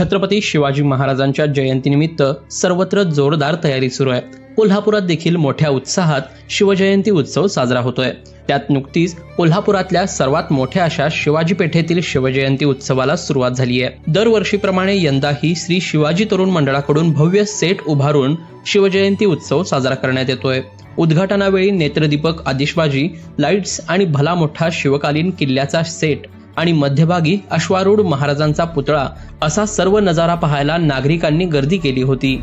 छत्रपती शिवाजी महाराजांच्या जयंतीनिमित्त सर्वत्र जोरदार तयारी सुरू आहे। कोल्हापुरात देखील मोठ्या उत्साहात शिवजयंती उत्सव साजरा होतोय। त्यात नुकतीच कोल्हापुरातल्या सर्वात मोठ्या अशा शिवाजी पेठेतील शिवजयंती उत्सवाला सुरुवात झाली आहे। दरवर्षीप्रमाणे यंदाही श्री शिवाजी तरुण मंडळाकडून भव्य सेट उभारून शिवजयंती उत्सव साजरा करण्यात येतोय। उद्घाटनावेळी नेत्रदीपक, आतिषबाजी, लाईट्स आणि भला मोठा शिवकालीन किल्ल्याचा सेट आणि मध्यभागी अश्वारूढ महाराजांचा पुतळा असा सर्व नजारा पाहायला नागरिकांनी गर्दी केली होती।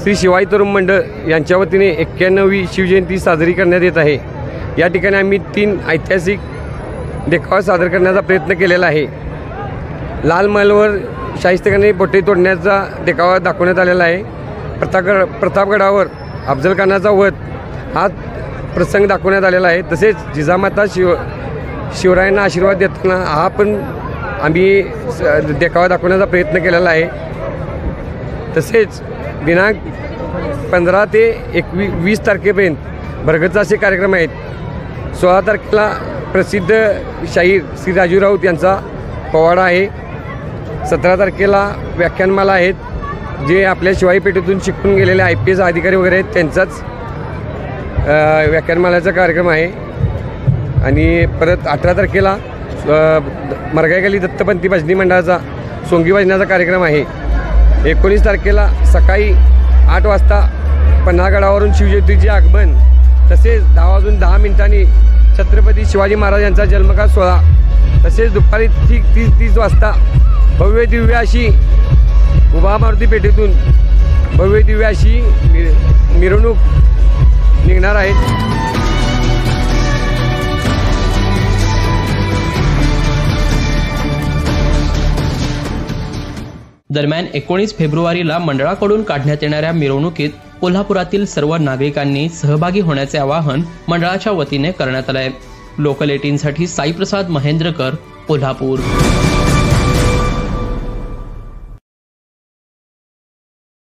श्री शिवाजी तरुण मंडळ यांच्या वतीने 91वी शिवजयंती साजरी करण्यात येत आहे। या ठिकाणी आम्ही 3 ऐतिहासिक देखावा सादर करण्याचा प्रयत्न केलेला आहे। लाल महलवर शाहिस्तेखानी बोटे तोडण्याचा देखावा दाखवण्यात आलेला आहे। प्रतापगडावर अफजल खानाचा वध हा प्रसंग दाखवण्यात आलेला आहे। तसेच जिजामाता शिवरायांना आशीर्वाद देताना हा पण आम्ही देखावा दाखवण्याचा प्रयत्न केलेला आहे। तसेच दिनांक 15 ते 20 तारखेपर्यंत भरगच्च असे कार्यक्रम आहेत। 16 तारखेला प्रसिद्ध शाहीर श्री राजू राऊत यांचा पोवाडा आहे। 17 तारखेला व्याख्यानमाला आहेत। जे आपल्या शिवाजी पेठेतून शिकून गेलेले IPS अधिकारी वगैरे आहेत त्यांचाच व्याख्यानमालाचा कार्यक्रम आहे। आणि परत 18 तारखेला मरगाईखाली दत्तपंथी भजनी मंडळाचा सोंगी भजनाचा कार्यक्रम आहे। 19 तारखेला सकाळी 8 वाजता पन्हाळगडावरून शिवजयंतीचे आगमन, तसेच 10 वाजून 10 मिनिटांनी छत्रपती शिवाजी महाराज यांचा जन्मगाठ सोहळा, तसेच दुपारी ठीक 30 वाजता भव्य दिव्य अशी उभा मारुती पेठेतून भव्य दिव्य अशी मिरवणूक निघणार आहे। दरम्यान 19 फेब्रुवारीला मंडळाकडून काढण्यात येणाऱ्या मिरवणुकीत कोल्हापुरातील सर्व नागरिकांनी सहभागी होण्याचे आवाहन मंडळाच्या वतीने करण्यात आले आहे। लोकल 18 साठी साईप्रसाद महेंद्रकर, कोल्हापूर।